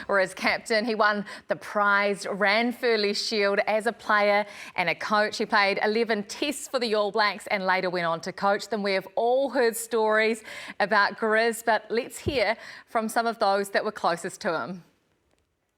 or as captain. He won the prized Ranfurly Shield as a player and a coach. He played 11 tests for the All Blacks and later went on to coach them. We have all heard stories about Grizz, but let's hear from some of those that were closest to him.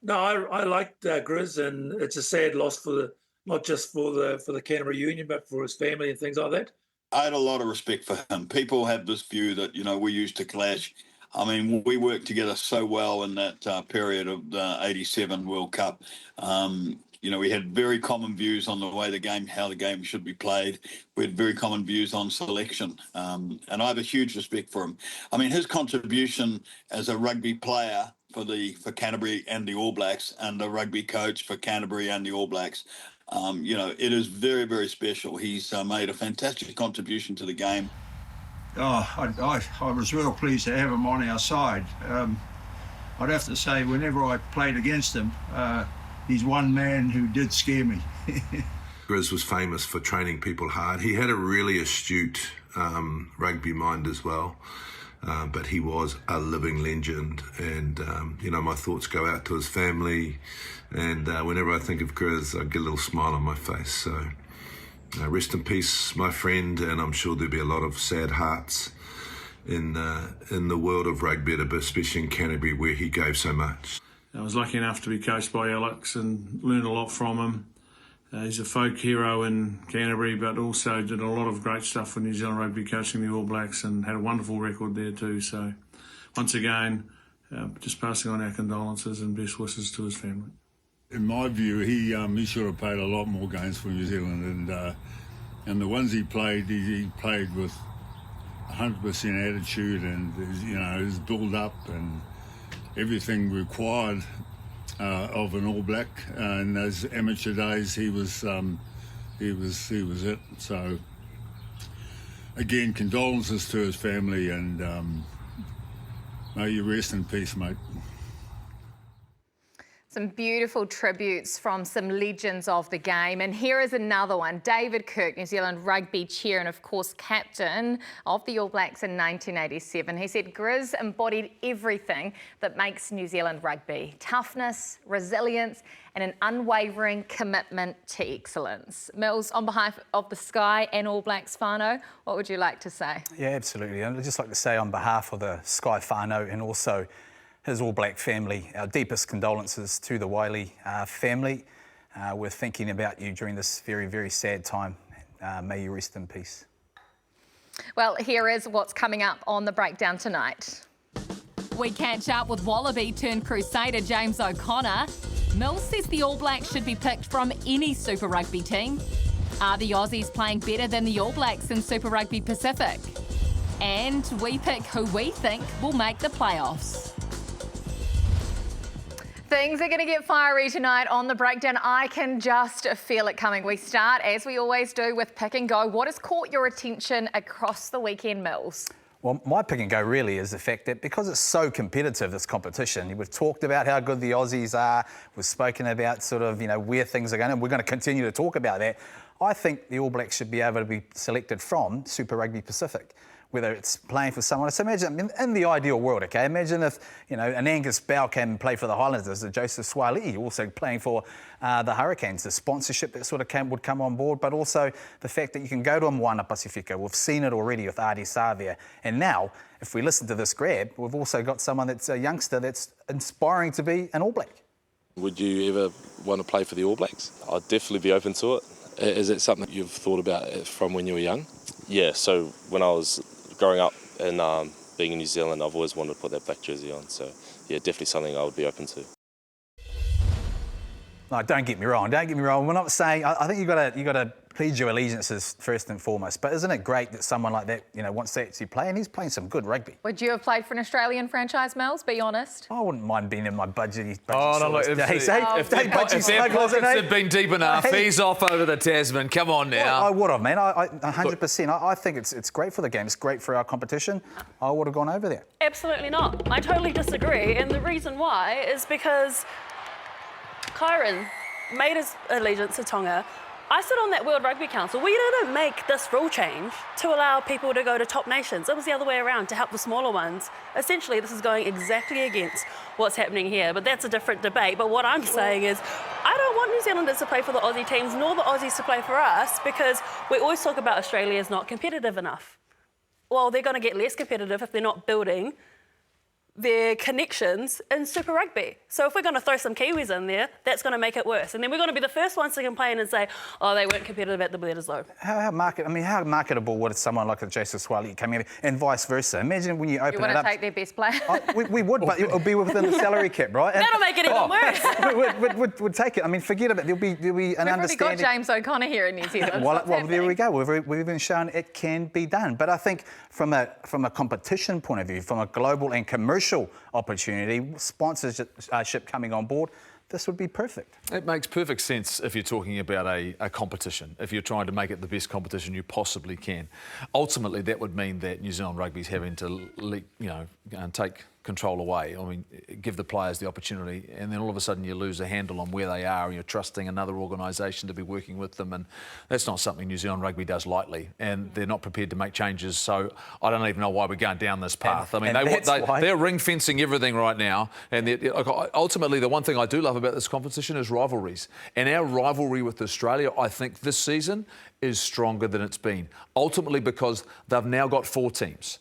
No, I liked Grizz, and it's a sad loss for not just for the Canterbury Union, but for his family and things like that. I had a lot of respect for him. People have this view that, we used to clash. I mean, we worked together so well in that period of the 87 World Cup. We had very common views on the way how the game should be played. We had very common views on selection. And I have a huge respect for him. I mean, his contribution as a rugby player for Canterbury and the All Blacks, and the rugby coach for Canterbury and the All Blacks, it is very, very special. He's made a fantastic contribution to the game. I was real pleased to have him on our side. I'd have to say, whenever I played against him, he's one man who did scare me. Grizz was famous for training people hard. He had a really astute rugby mind as well, but he was a living legend. And, my thoughts go out to his family. And whenever I think of Grizz, I get a little smile on my face. So rest in peace, my friend. And I'm sure there'll be a lot of sad hearts in the world of rugby, especially in Canterbury, where he gave so much. I was lucky enough to be coached by Alex and learned a lot from him. He's a folk hero in Canterbury, but also did a lot of great stuff for New Zealand rugby, coaching the All Blacks, and had a wonderful record there too. So once again, just passing on our condolences and best wishes to his family. In my view, he should have played a lot more games for New Zealand, and the ones he played with 100% attitude, and his build up and everything required of an All Black. In those amateur days, he was it. So again, condolences to his family, and may you rest in peace, mate. Some beautiful tributes from some legends of the game. And here is another one. David Kirk, New Zealand rugby chair and, of course, captain of the All Blacks in 1987. He said Grizz embodied everything that makes New Zealand rugby. Toughness, resilience and an unwavering commitment to excellence. Mills, on behalf of the Sky and All Blacks whānau, what would you like to say? Yeah, absolutely. And I'd just like to say on behalf of the Sky whānau and also his All Black family, our deepest condolences to the Wyllie family. We're thinking about you during this very, very sad time. May you rest in peace. Well, here is what's coming up on the breakdown tonight. We catch up with Wallaby turned Crusader James O'Connor. Mills says the All Blacks should be picked from any Super Rugby team. Are the Aussies playing better than the All Blacks in Super Rugby Pacific? And we pick who we think will make the playoffs. Things are going to get fiery tonight on the breakdown. I can just feel it coming. We start, as we always do, with pick and go. What has caught your attention across the weekend, Mills? Well, my pick and go really is the fact that because it's so competitive, this competition, we've talked about how good the Aussies are, we've spoken about sort of, where things are going, and we're going to continue to talk about that. I think the All Blacks should be able to be selected from Super Rugby Pacific, whether it's playing for someone. So imagine, in the ideal world, okay, imagine if, an Angus Bell came and played for the Highlanders, a Joseph Wyllie also playing for the Hurricanes, the sponsorship that sort of would come on board, but also the fact that you can go to Moana Pacifico. We've seen it already with Adi Savia. And now, if we listen to this grab, we've also got someone that's a youngster that's inspiring to be an All Black. Would you ever want to play for the All Blacks? I'd definitely be open to it. Is it something you've thought about from when you were young? Yeah, so when I was growing up and being in New Zealand, I've always wanted to put that black jersey on. So, yeah, definitely something I would be open to. No, don't get me wrong. We're not saying. I think you've got to pledge your allegiances first and foremost. But isn't it great that someone like that, wants to actually play? And he's playing some good rugby. Would you have played for an Australian franchise, Mills? Be honest. I wouldn't mind being in my budget. Oh, no, look, if their pockets had been deep enough, he's off over the Tasman. Come on now. Well, I would have, man. 100%. I think it's great for the game. It's great for our competition. I would have gone over there. Absolutely not. I totally disagree. And the reason why is because Kyron made his allegiance to Tonga I sit on that World Rugby Council. We didn't make this rule change to allow people to go to top nations. It was the other way around, to help the smaller ones. Essentially, this is going exactly against what's happening here, but that's a different debate. But what I'm saying is, I don't want New Zealanders to play for the Aussie teams, nor the Aussies to play for us, because we always talk about Australia is not competitive enough. Well, they're going to get less competitive if they're not building their connections in Super Rugby. So if we're going to throw some Kiwis in there, that's going to make it worse. And then we're going to be the first ones to complain and say, oh, they weren't competitive at the Bledisloe. How marketable would someone like a Joseph Wyllie coming in, and vice versa? Imagine when you open it up. You want to take their best player? We would, but it would be within the salary cap, right? And that'll make it even worse. We'd take it. I mean, forget about it. There'll be an We've understanding. We've already got James O'Connor here in New Zealand. well, there we go. We've even shown it can be done. But I think from a competition point of view, from a global and commercial opportunity, sponsorship coming on board, this would be perfect. It makes perfect sense if you're talking about a competition, if you're trying to make it the best competition you possibly can. Ultimately, that would mean that New Zealand Rugby's having to, take control away. I mean, give the players the opportunity, and then all of a sudden you lose a handle on where they are, and you're trusting another organisation to be working with them, and that's not something New Zealand Rugby does lightly, and they're not prepared to make changes. So I don't even know why we're going down this path. They're ring fencing everything right now, and ultimately the one thing I do love about this competition is rivalries, and our rivalry with Australia, I think this season is stronger than it's been. Ultimately because they've now got 4 teams.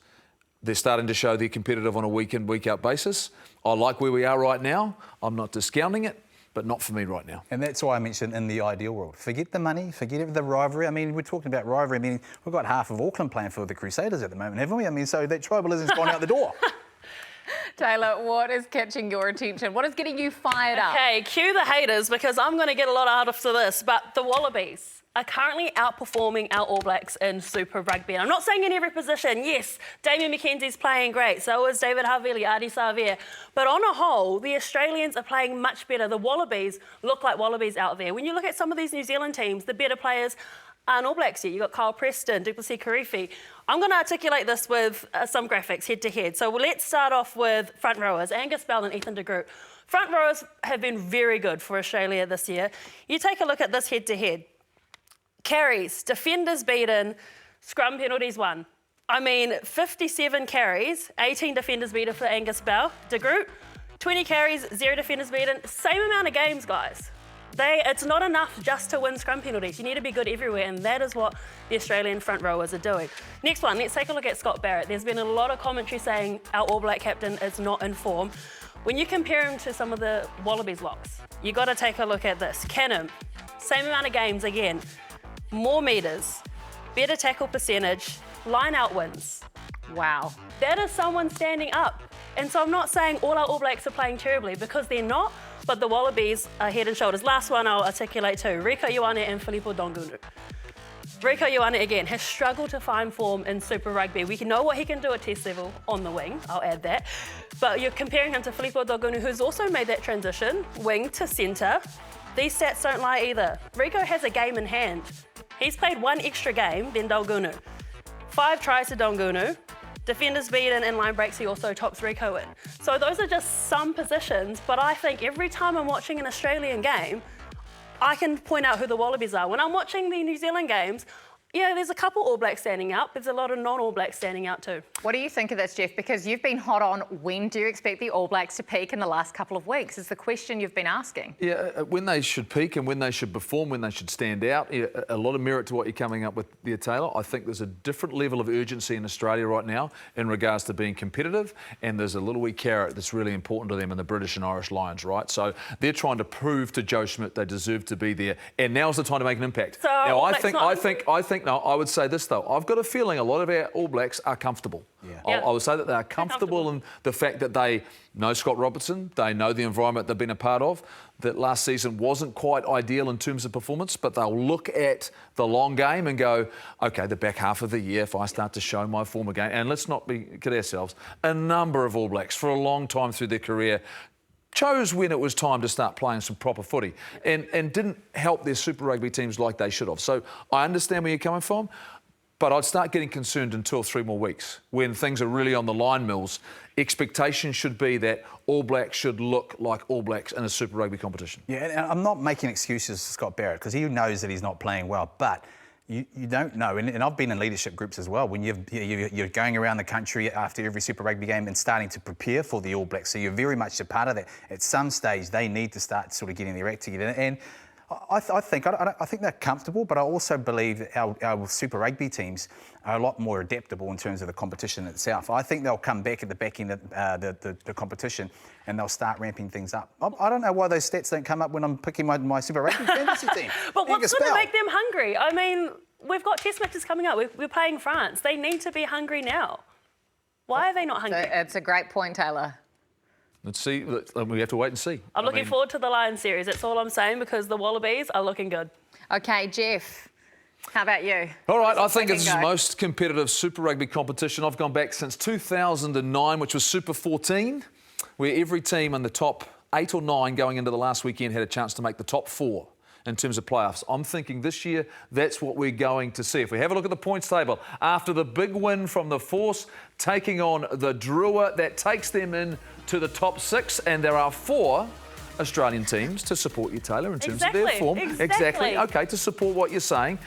They're starting to show they're competitive on a week-in, week-out basis. I like where we are right now. I'm not discounting it, but not for me right now. And that's why I mentioned in the ideal world. Forget the money, forget the rivalry. I mean, we're talking about rivalry. I mean, we've got half of Auckland playing for the Crusaders at the moment, haven't we? I mean, so that tribalism's gone out the door. Taylor, what is catching your attention? What is getting you fired up? Okay, cue the haters, because I'm going to get a lot out of this, but the Wallabies are currently outperforming our All Blacks in Super Rugby. And I'm not saying in every position. Yes, Damien McKenzie's playing great. So is David Havili, Adi Savea. But on a whole, the Australians are playing much better. The Wallabies look like Wallabies out there. When you look at some of these New Zealand teams, the better players aren't All Blacks yet. You've got Kyle Preston, Duplessis Karifi. I'm going to articulate this with some graphics head-to-head. So let's start off with front rowers, Angus Bell and Ethan de Groot. Front rowers have been very good for Australia this year. You take a look at this head-to-head. Carries, defenders beaten, scrum penalties won. I mean, 57 carries, 18 defenders beaten for Angus Bell. De Groot, 20 carries, 0 defenders beaten. Same amount of games, guys. It's not enough just to win scrum penalties. You need to be good everywhere, and that is what the Australian front rowers are doing. Next one, let's take a look at Scott Barrett. There's been a lot of commentary saying our All Black captain is not in form. When you compare him to some of the Wallabies locks, you got to take a look at this. Canham, same amount of games again. More metres, better tackle percentage, line-out wins. Wow. That is someone standing up. And so I'm not saying all our All Blacks are playing terribly, because they're not, but the Wallabies are head and shoulders. Last one I'll articulate too, Rieko Ioane and Filippo Dongunu. Rieko Ioane, again, has struggled to find form in Super Rugby. We know what he can do at test level on the wing, I'll add that. But you're comparing him to Filippo Dongunu, who's also made that transition, wing to centre. These stats don't lie either. Rieko has a game in hand. He's played 1 extra game than Dongunu. 5 tries to Dongunu. Defenders beaten and line breaks, he also tops Rieko in. So those are just some positions, but I think every time I'm watching an Australian game, I can point out who the Wallabies are. When I'm watching the New Zealand games, yeah, there's a couple All Blacks standing out. There's a lot of non-All Blacks standing out too. What do you think of this, Jeff? Because you've been hot on when do you expect the All Blacks to peak in the last couple of weeks is the question you've been asking. Yeah, when they should peak and when they should perform, when they should stand out. Yeah, a lot of merit to what you're coming up with there, Taylor. I think there's a different level of urgency in Australia right now in regards to being competitive, and there's a little wee carrot that's really important to them in the British and Irish Lions, right? So they're trying to prove to Joe Schmidt they deserve to be there, and now's the time to make an impact. So now, I would say this though. I've got a feeling a lot of our All Blacks are comfortable. Yeah. I would say that they are comfortable in the fact that they know Scott Robertson, they know the environment they've been a part of, that last season wasn't quite ideal in terms of performance, but they'll look at the long game and go, OK, the back half of the year, if I start to show my form again, and let's not kid ourselves, a number of All Blacks for a long time through their career chose when it was time to start playing some proper footy and didn't help their Super Rugby teams like they should have. So I understand where you're coming from. But I'd start getting concerned in 2 or 3 more weeks when things are really on the line, Mills. Expectation should be that All Blacks should look like All Blacks in a Super Rugby competition. Yeah, and I'm not making excuses for Scott Barrett because he knows that he's not playing well, but you don't know. And I've been in leadership groups as well when you're going around the country after every Super Rugby game and starting to prepare for the All Blacks. So you're very much a part of that. At some stage, they need to start sort of getting their act together. And I think they're comfortable, but I also believe our Super Rugby teams are a lot more adaptable in terms of the competition itself. I think they'll come back at the back end of the competition and they'll start ramping things up. I don't know why those stats don't come up when I'm picking my Super Rugby fantasy team. But what's going to make them hungry? I mean, we've got test matches coming up. We're playing France. They need to be hungry now. Why are they not hungry? It's a great point, Taylor. Let's see. We have to wait and see. I'm looking forward to the Lions series. That's all I'm saying because the Wallabies are looking good. Okay, Jeff, how about you? All right, I think it's the most competitive Super Rugby competition. I've gone back since 2009, which was Super 14, where every team in the top 8 or 9 going into the last weekend had a chance to make the top 4 in terms of playoffs. I'm thinking this year, that's what we're going to see. If we have a look at the points table, after the big win from the Force, taking on the Drua, that takes them in to the top 6, and there are 4 Australian teams to support you, Taylor, in terms of their form. Exactly. Okay, to support what you're saying.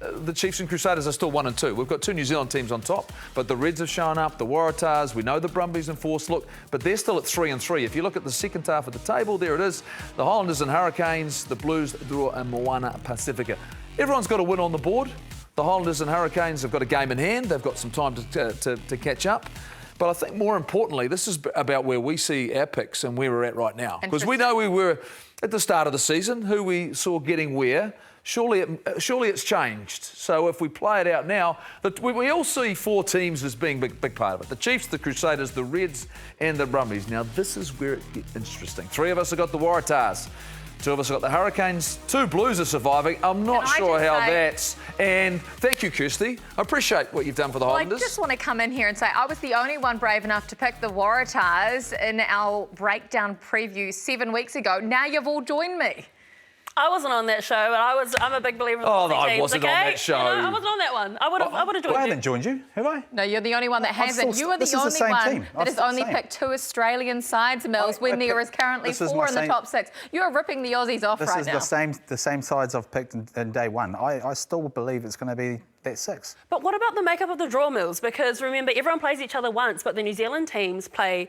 The Chiefs and Crusaders are still 1 and 2. We've got 2 New Zealand teams on top, but the Reds have shown up, the Waratahs, we know the Brumbies and Force, look, but they're still at 3 and 3. If you look at the second half of the table, there it is. The Highlanders and Hurricanes, the Blues, Drua and Moana Pacifica. Everyone's got a win on the board. The Highlanders and Hurricanes have got a game in hand. They've got some time to catch up. But I think more importantly, this is about where we see our picks and where we're at right now. Because we know we were at the start of the season, who we saw getting where. Surely it's changed. So if we play it out now, we all see 4 teams as being a big part of it. The Chiefs, the Crusaders, the Reds and the Brumbies. Now, this is where it gets interesting. 3 of us have got the Waratahs. 2 of us have got the Hurricanes. 2 Blues are surviving. I'm not sure how that's... And thank you, Kirsty. I appreciate what you've done for the Highlanders. I just want to come in here and say I was the only one brave enough to pick the Waratahs in our breakdown preview 7 weeks ago. Now you've all joined me. I wasn't on that show, but I'm a big believer in the Aussie teams, I wasn't on that show. No, I wasn't on that one. I would have joined you. I haven't joined you, have I? No, you're the only one that hasn't. You are the only one that has only picked 2 Australian sides, Mills, when there is currently 4 in the top 6. You're ripping the Aussies off right now. This is the same sides I've picked in day 1. I still believe it's going to be that 6. But what about the makeup of the draw, Mills? Because remember, everyone plays each other once, but the New Zealand teams play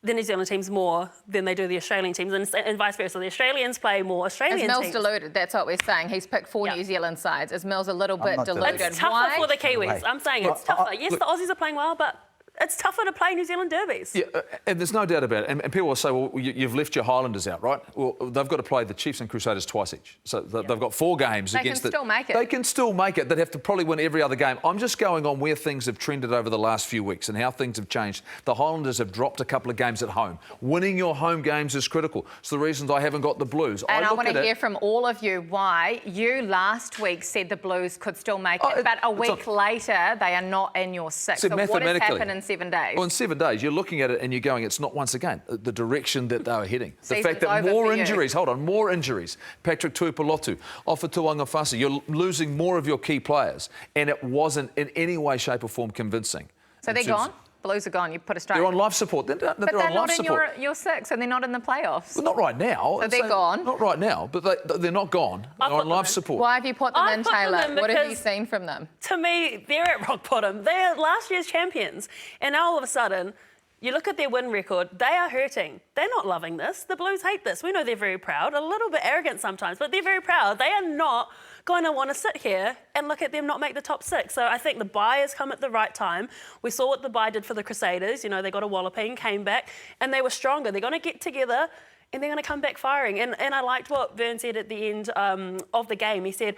the New Zealand teams more than they do the Australian teams, and vice versa. The Australians play more Australian teams. Is Mills deluded? That's what we're saying. He's picked 4 New Zealand sides. Is Mills a little bit deluded? It's tougher for the Kiwis. I'm saying it's tougher. Yes, the Aussies are playing well, but it's tougher to play New Zealand derbies. Yeah, and there's no doubt about it. And people will say, well, you've left your Highlanders out, right? Well, they've got to play the Chiefs and Crusaders twice each. So they've got 4 games against it. They can still make it. They can still make it. They'd have to probably win every other game. I'm just going on where things have trended over the last few weeks and how things have changed. The Highlanders have dropped a couple of games at home. Winning your home games is critical. It's the reasons I haven't got the Blues. And I want to hear from all of you why you last week said the Blues could still make it, but a week later they are not in your 6. So what has happened in 7 days? Well, in 7 days, you're looking at it and you're going, it's not once again the direction that they were heading. The fact that more injuries, more injuries. Patrick Tuipulotu, Ofatuanga Fasi, you're losing more of your key players, and it wasn't in any way, shape or form convincing. So they're gone? Blues are gone. You put a strike. They're on life support. They're but they're on not life in support. your 6, and they're not in the playoffs. Well, not right now. So they're gone. Not right now, but they're not gone. They're on life support. Why have you put them in, Taylor? What have you seen from them? To me, they're at rock bottom. They're last year's champions, and now all of a sudden, you look at their win record, they are hurting. They're not loving this. The Blues hate this. We know they're very proud, a little bit arrogant sometimes, but they're very proud. They are not going to want to sit here and look at them not make the top 6. So I think the bye has come at the right time. We saw what the bye did for the Crusaders. You know, they got a walloping, came back, and they were stronger. They're going to get together and they're going to come back firing. And I liked what Vern said at the end of the game. He said,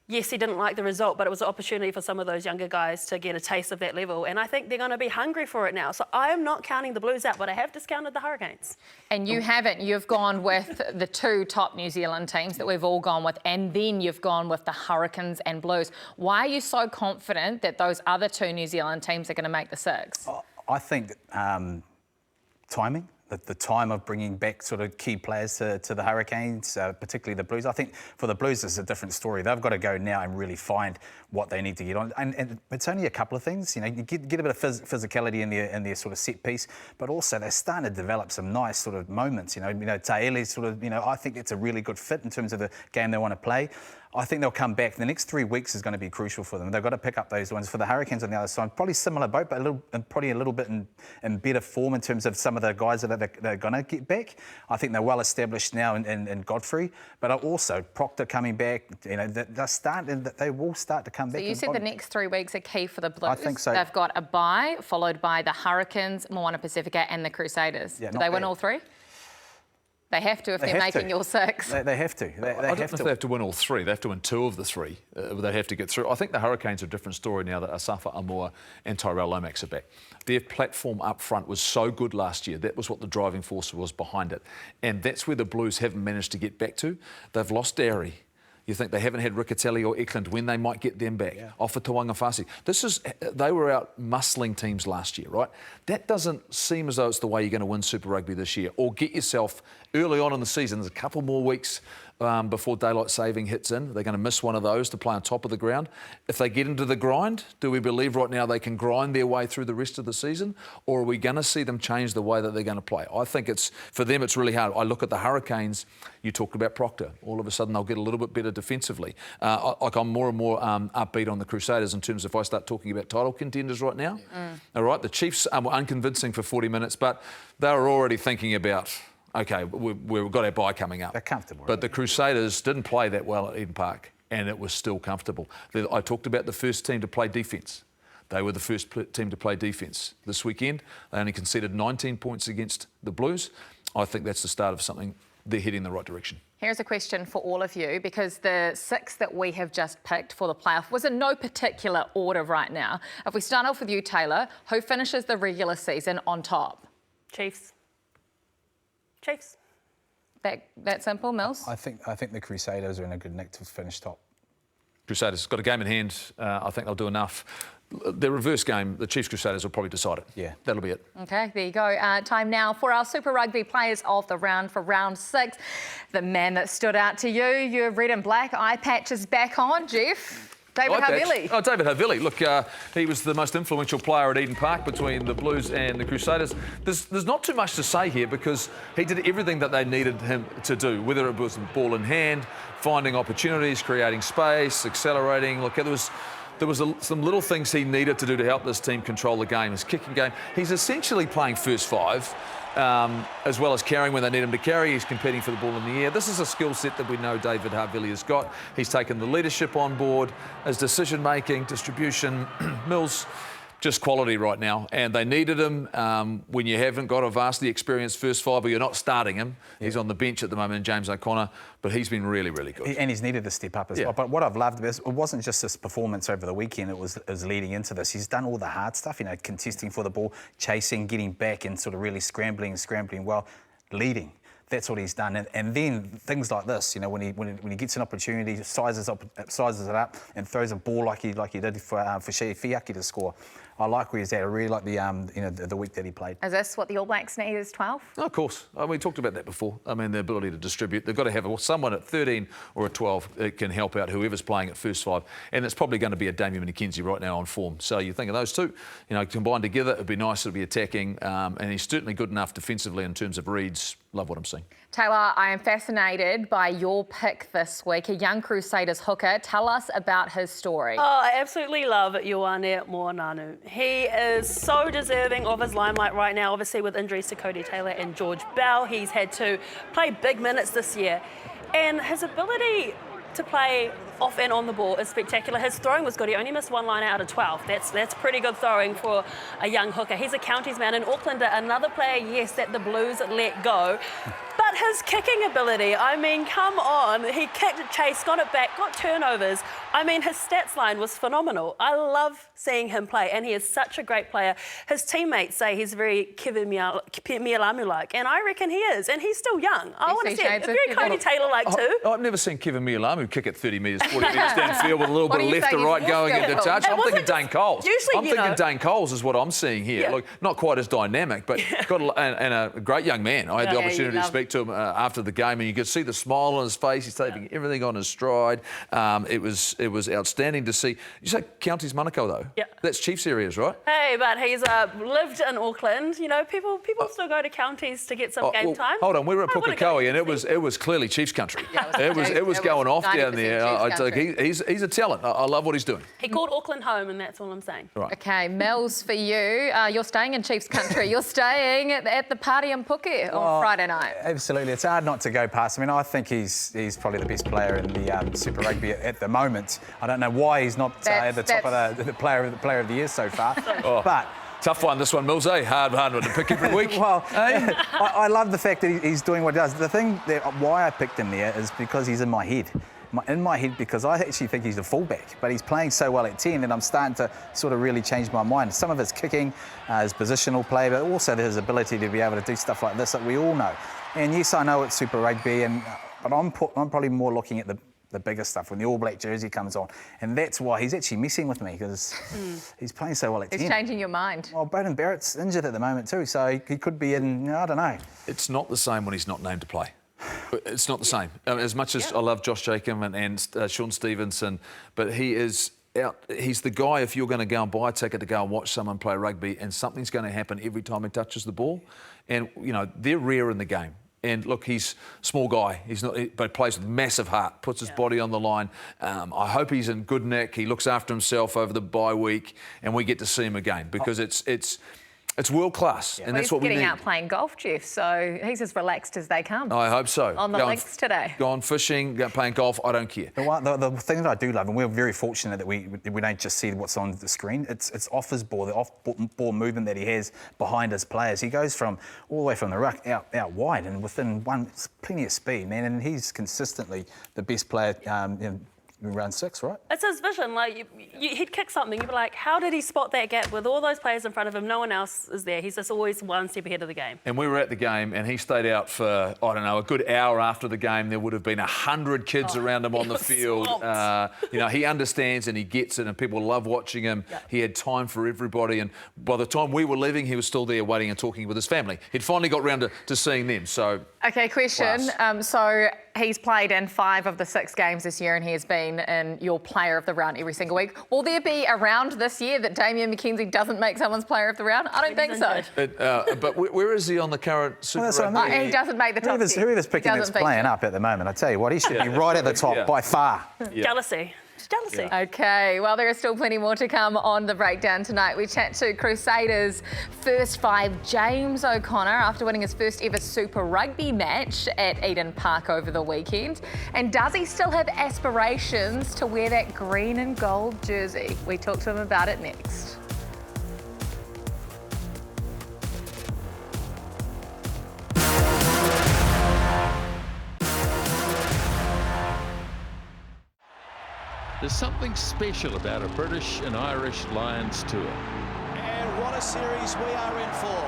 yes, he didn't like the result, but it was an opportunity for some of those younger guys to get a taste of that level. And I think they're going to be hungry for it now. So I am not counting the Blues out, but I have discounted the Hurricanes. And you haven't. You've gone with the 2 top New Zealand teams that we've all gone with, and then you've gone with the Hurricanes and Blues. Why are you so confident that those other 2 New Zealand teams are going to make the 6? I think timing. the time of bringing back sort of key players to the Hurricanes, particularly the Blues. I think for the Blues, it's a different story. They've got to go now and really find what they need to get on. And it's only a couple of things. You get a bit of physicality in their sort of set piece, but also they're starting to develop some nice sort of moments. Taeli's sort of, I think that's a really good fit in terms of the game they want to play. I think they'll come back. The next 3 weeks is going to be crucial for them. They've got to pick up those ones. For the Hurricanes on the other side, probably similar boat, but probably a little bit in better form in terms of some of the guys that they're going to get back. I think they're well established now in Godfrey, but also Proctor coming back. They will start to come back. So you said the next 3 weeks are key for the Blues. I think so. They've got a bye, followed by the Hurricanes, Moana Pacifica and the Crusaders. Yeah, Do they win all three? They have to if they're making your six. They have to. I don't know if they have to win all three. They have to win 2 of the 3. They have to get through. I think the Hurricanes are a different story now that Asafa Amoa and Tyrell Lomax are back. Their platform up front was so good last year. That was what the driving force was behind it. And that's where the Blues haven't managed to get back to. They've lost Derry. You think they haven't had Riccatelli or Eklund when they might get them back. Yeah. Off for Tawangafasi. They were out muscling teams last year, right? That doesn't seem as though it's the way you're going to win Super Rugby this year. Or get yourself early on in the season. There's a couple more weeks before daylight saving hits in. They're going to miss one of those to play on top of the ground. If they get into the grind, do we believe right now they can grind their way through the rest of the season? Or are we going to see them change the way that they're going to play? I think for them, it's really hard. I look at the Hurricanes. You talked about Proctor. All of a sudden, they'll get a little bit better defensively. I'm more and more upbeat on the Crusaders in terms of if I start talking about title contenders right now. All right, the Chiefs were unconvincing for 40 minutes, but they were already thinking about, OK, we've got our bye coming up. They're comfortable. But the Crusaders didn't play that well at Eden Park, and it was still comfortable. I talked about the first team to play defence. They were the first team to play defence. This weekend, they only conceded 19 points against the Blues. I think that's the start of something. They're heading in the right direction. Here's a question for all of you, because the 6 that we have just picked for the playoff was in no particular order right now. If we start off with you, Taylor, who finishes the regular season on top? Chiefs. That simple, Mills? I think the Crusaders are in a good nick to finish top. Crusaders got a game in hand. I think they'll do enough. The reverse game, the Chiefs Crusaders will probably decide it. Yeah. That'll be it. OK, there you go. Time now for our Super Rugby players of the round for round 6. The man that stood out to you, your red and black eye patch is back on, Jeff. David Havili. Oh, David Havili. Look, he was the most influential player at Eden Park between the Blues and the Crusaders. There's not too much to say here because he did everything that they needed him to do, whether it was ball in hand, finding opportunities, creating space, accelerating. Look, there was some little things he needed to do to help this team control the game. His kicking game. He's essentially playing first 5. As well as carrying when they need him to carry. He's competing for the ball in the air. This is a skill set that we know David Havili has got. He's taken the leadership on board, his decision-making, distribution, Mills, just quality right now. And they needed him when you haven't got a vastly experienced first 5, but you're not starting him. Yeah. He's on the bench at the moment, James O'Connor, but he's been really, really good. And he's needed to step up as well. But what I've loved about it wasn't just his performance over the weekend, it was leading into this. He's done all the hard stuff, contesting for the ball, chasing, getting back and sort of really scrambling well, leading. That's what he's done. And then things like this, when he gets an opportunity, sizes it up and throws a ball like he did for Shea Fiaki to score. I like where he's at. I really like the week that he played. Is this what the All Blacks need is 12? Oh, of course. We talked about that before. The ability to distribute. They've got to have someone at 13 or at 12 that can help out whoever's playing at first 5. And it's probably going to be a Damian McKenzie right now on form. So you think of those two, combined together, it'd be nice to be attacking. And he's certainly good enough defensively in terms of reads. Love what I'm seeing. Taylor, I am fascinated by your pick this week, a young Crusaders hooker. Tell us about his story. Oh, I absolutely love Ioane Moananu. He is so deserving of his limelight right now, obviously with injuries to Cody Taylor and George Bell. He's had to play big minutes this year. And his ability to play off and on the ball is spectacular. His throwing was good. He only missed 1 line out of 12. That's pretty good throwing for a young hooker. He's a counties man in Auckland, another player, yes, that the Blues let go. But his kicking ability, I mean, come on. He kicked it, chased, got it back, got turnovers. I mean, his stats line was phenomenal. I love seeing him play, and he is such a great player. His teammates say he's very Kiwi Mialamu-like, and I reckon he is, and he's still young. I want to see it. Very Cody Taylor-like too. I've never seen Kiwi Mialamu kick it 30 metres, 40 metres downfield with a little bit of left to right going into touch. I'm thinking Dane Coles. I'm thinking Dane Coles is what I'm seeing here. Yeah. Look, not quite as dynamic, but got a great young man. I had the opportunity to speak to him after the game, and you could see the smile on his face. He's taking everything on his stride. It was outstanding to see. You say Counties Manukau though? Yeah. That's Chiefs areas, right? Hey, but he's lived in Auckland. You know, people still go to counties to get some game time. Hold on, we were at Pukekohe, and it was clearly Chiefs country. It was going off down there. I think he's a talent. I love what he's doing. He called Auckland home, and that's all I'm saying. Right. Okay, Mel's for you. You're staying in Chiefs country. You're staying at the party in Puke on Friday night. Absolutely, it's hard not to go past. I mean, I think he's probably the best player in the Super Rugby at the moment. I don't know why he's not at the top of the player of the year so far, but. Tough one, this one, Mills, eh? Hard one to pick every week. Well, I love the fact that he's doing what he does. The thing why I picked him there is because he's in my head. In my head, because I actually think he's a fullback, but he's playing so well at 10 that I'm starting to sort of really change my mind. Some of his kicking, his positional play, but also his ability to be able to do stuff like this that we all know. And yes, I know it's Super Rugby, but I'm probably more looking at the bigger stuff when the All Black jersey comes on. And that's why he's actually messing with me, because he's playing so well at 10. He's changing your mind. Well, Braden Barrett's injured at the moment too, so he could be in, I don't know. It's not the same when he's not named to play. It's not the same. As much as I love Josh Jacob and Sean Stevenson, but he is out. He's the guy, if you're going to go and buy a ticket to go and watch someone play rugby, and something's going to happen every time he touches the ball. And, you know, they're rare in the game. And look, he's a small guy. He's not, but plays with massive heart. Puts his body on the line. I hope he's in good nick. He looks after himself over the bye week, and we get to see him again because it's world class, and that's what we need. He's getting out playing golf, Jeff, so he's as relaxed as they come. I hope so. On the links today. Gone fishing, playing golf. I don't care. The thing that I do love, and we're very fortunate that we don't just see what's on the screen. It's off his ball, the off-ball movement that he has behind his players. He goes from all the way from the ruck out wide, and within plenty of speed, man. And he's consistently the best player in round 6, right? It's his vision. Like he'd kick something, you'd be like, how did he spot that gap with all those players in front of him? No one else is there. He's just always one step ahead of the game. And we were at the game, and he stayed out for, I don't know, a good hour after the game. There would have been 100 kids around him on the field. You know, he understands and he gets it, and people love watching him. Yeah. He had time for everybody, and by the time we were leaving, he was still there waiting and talking with his family. He'd finally got round to seeing them. So, okay, question. So he's played in 5 of the 6 games this year, and he has been in your player of the round every single week. Will there be a round this year that Damian McKenzie doesn't make someone's player of the round? I don't think so. But where is he on the current Super Rugby? He doesn't make the top 10. Whoever's picking that's playing up at the moment, I tell you what, he should be right at the top by far. Yeah. Jealousy. Jealousy. Yeah. Okay, well, there is still plenty more to come on the breakdown tonight. We chat to Crusaders' first 5, James O'Connor, after winning his first ever Super Rugby match at Eden Park over the weekend. And does he still have aspirations to wear that green and gold jersey? We talk to him about it next. There's something special about a British and Irish Lions tour. And what a series we are in for.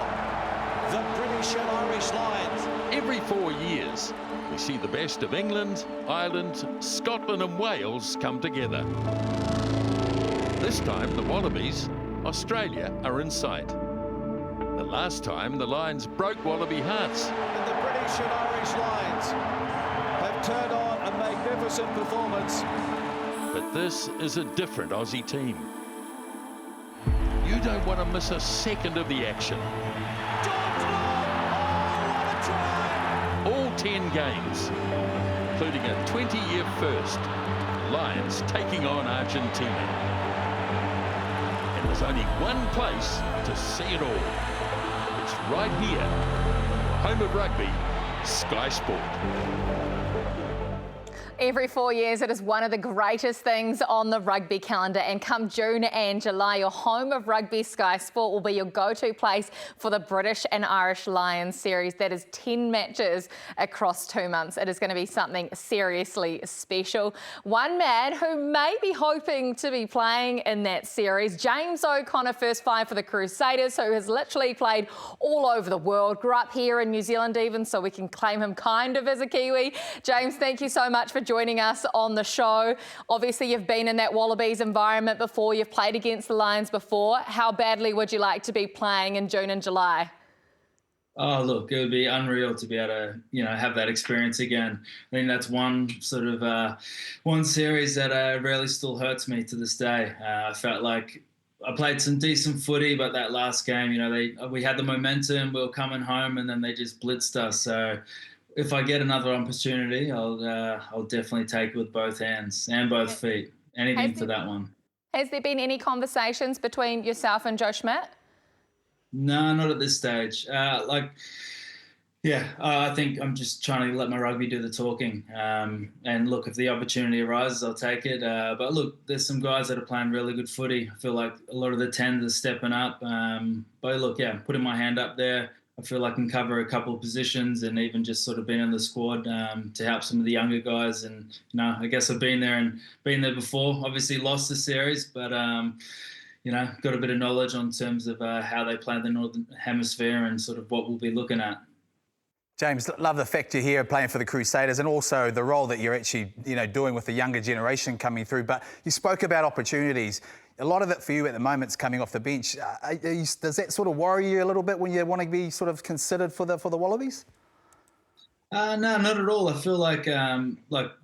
The British and Irish Lions. Every 4 years, we see the best of England, Ireland, Scotland and Wales come together. This time, the Wallabies, Australia, are in sight. The last time, the Lions broke Wallaby hearts. And the British and Irish Lions have turned on a magnificent performance. But this is a different Aussie team. You don't want to miss a second of the action. All 10 games, including a 20-year first, Lions taking on Argentina. And there's only one place to see it all. It's right here, home of rugby, Sky Sport. Every 4 years, it is one of the greatest things on the rugby calendar. And come June and July, your home of rugby, Sky Sport, will be your go-to place for the British and Irish Lions series. That is 10 matches across 2 months. It is going to be something seriously special. One man who may be hoping to be playing in that series, James O'Connor, first five for the Crusaders, who has literally played all over the world, grew up here in New Zealand even, so we can claim him kind of as a Kiwi. James, thank you so much for joining us on the show. Obviously, you've been in that Wallabies environment before. You've played against the Lions before. How badly would you like to be playing in June and July? Oh, look, it would be unreal to be able to, have that experience again. I think that's one sort of one series that really still hurts me to this day. I felt like I played some decent footy, but that last game, we had the momentum, we were coming home, and then they just blitzed us. So if I get another opportunity, I'll definitely take it with both hands and both feet. Anything for that one. Has there been any conversations between yourself and Joe Schmidt? No, not at this stage. I think I'm just trying to let my rugby do the talking. And look, if the opportunity arises, I'll take it. But look, there's some guys that are playing really good footy. I feel like a lot of the 10s are stepping up. But look, putting my hand up there, I feel I can cover a couple of positions and even just sort of been in the squad to help some of the younger guys. And, I guess I've been there before. Obviously lost the series, but, got a bit of knowledge on terms of how they play the Northern Hemisphere and sort of what we'll be looking at. James, love the fact you're here playing for the Crusaders and also the role that you're actually, doing with the younger generation coming through. But you spoke about opportunities. A lot of it for you at the moment is coming off the bench. Does that sort of worry you a little bit when you want to be sort of considered for the Wallabies? No, not at all. I feel like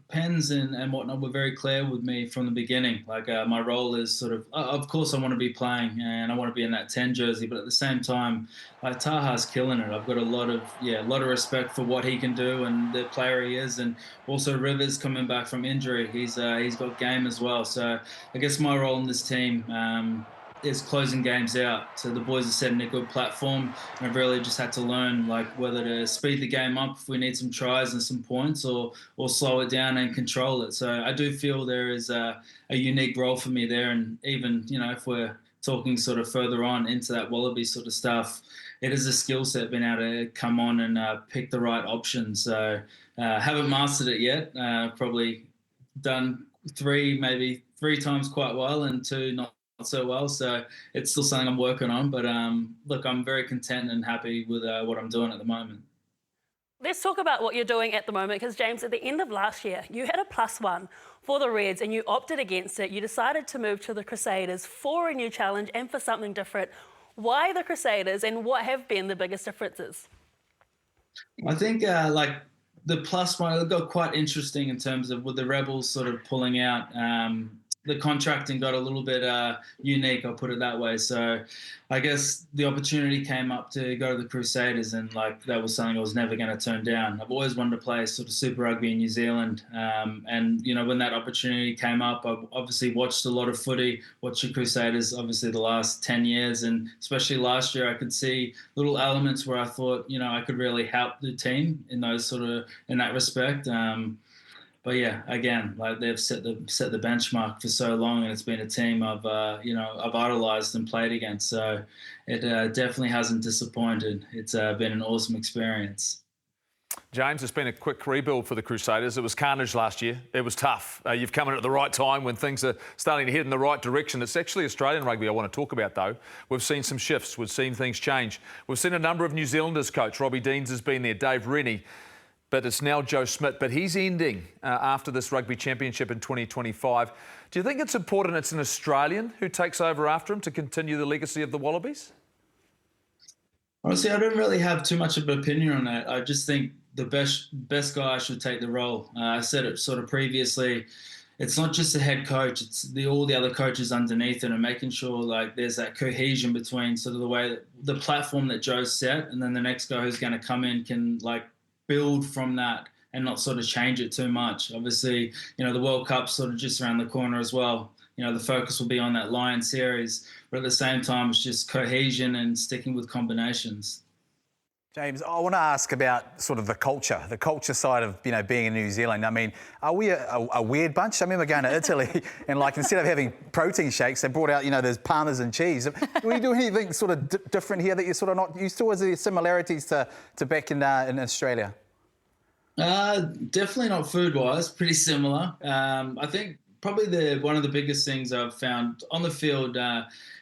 Pens and whatnot were very clear with me from the beginning. My role is sort of course I want to be playing and I want to be in that 10 jersey, but at the same time, Taha's killing it. I've got a lot of respect for what he can do and the player he is, and also Rivers coming back from injury. He's got game as well. So I guess my role in this team is closing games out. So the boys are setting a good platform, and I've really just had to learn whether to speed the game up if we need some tries and some points, or slow it down and control it. So I do feel there is a unique role for me there, and even if we're talking sort of further on into that Wallaby sort of stuff, it is a skill set being able to come on and pick the right options. So haven't mastered it yet. Probably done three times quite well and two not so well, so it's still something I'm working on, but look, I'm very content and happy with what I'm doing at the moment. Let's talk about what you're doing at the moment, because James, at the end of last year you had a +1 for the Reds and you opted against it. You decided to move to the Crusaders for a new challenge and for something different. Why the Crusaders, and what have been the biggest differences? I think the +1 got quite interesting in terms of with the Rebels sort of pulling out. The contracting got a little bit unique, I'll put it that way. So I guess the opportunity came up to go to the Crusaders, and that was something I was never going to turn down. I've always wanted to play sort of Super Rugby in New Zealand. And when that opportunity came up, I obviously watched a lot of footy, watched the Crusaders obviously the last 10 years. And especially last year, I could see little elements where I thought, I could really help the team in that respect. But yeah, again, they've set the benchmark for so long, and it's been a team I've idolised and played against. So it definitely hasn't disappointed. It's been an awesome experience. James, it's been a quick rebuild for the Crusaders. It was carnage last year. It was tough. You've come in at the right time when things are starting to head in the right direction. It's actually Australian rugby I want to talk about, though. We've seen some shifts. We've seen things change. We've seen a number of New Zealanders coach. Robbie Deans has been there, Dave Rennie. But it's now Joe Schmidt. But he's ending after this Rugby Championship in 2025. Do you think it's important it's an Australian who takes over after him to continue the legacy of the Wallabies? Honestly, I don't really have too much of an opinion on that. I just think the best guy should take the role. I said it sort of previously. It's not just the head coach, it's all the other coaches underneath it, and making sure there's that cohesion between sort of the way the platform that Joe's set, and then the next guy who's going to come in can build from that and not sort of change it too much. Obviously, the World Cup's sort of just around the corner as well. The focus will be on that Lion series, but at the same time, it's just cohesion and sticking with combinations. James, I want to ask about sort of the culture side of, being in New Zealand. I mean, are we a weird bunch? I remember going to Italy and, instead of having protein shakes, they brought out, there's Parmesan cheese. Do we do anything sort of different here that you're sort of not used to? Or is there similarities to back in Australia? Definitely not food-wise, pretty similar. I think probably one of the biggest things I've found on the field,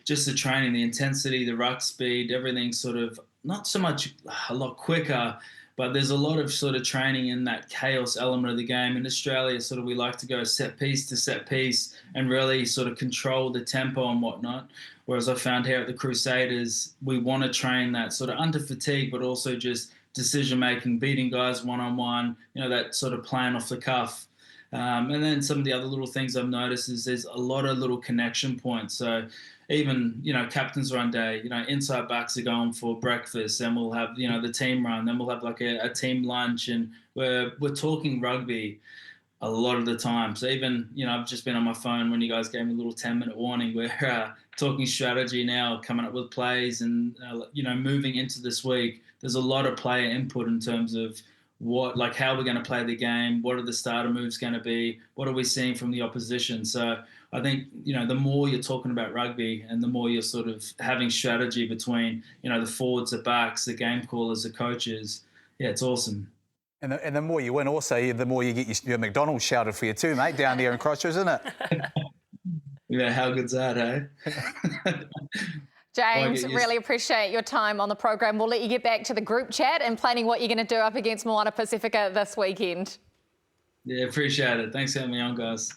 just the training, the intensity, the ruck speed, everything sort of not so much a lot quicker, but there's a lot of sort of training in that chaos element of the game. In Australia, sort of we like to go set piece to set piece and really sort of control the tempo and whatnot. Whereas I found here at the Crusaders, we want to train that sort of under fatigue, but also just decision-making, beating guys one-on-one, that sort of playing off the cuff. And then some of the other little things I've noticed is there's a lot of little connection points. So even, captain's run day, inside backs are going for breakfast, and we'll have, the team run, then we'll have a team lunch, and we're talking rugby a lot of the time. So even, I've just been on my phone when you guys gave me a little 10-minute warning. We're talking strategy now, coming up with plays, and, moving into this week, there's a lot of player input in terms of how we're going to play the game, what are the starter moves going to be, what are we seeing from the opposition. So I think, the more you're talking about rugby and the more you're sort of having strategy between, the forwards, the backs, the game callers, the coaches, it's awesome. And the more you win also, the more you get your McDonald's shouted for you too, mate, down there in Christchurch, isn't it? Yeah, how good's that, eh? James, really appreciate your time on the program. We'll let you get back to the group chat and planning what you're going to do up against Moana Pacifica this weekend. Yeah, appreciate it. Thanks for having me on, guys.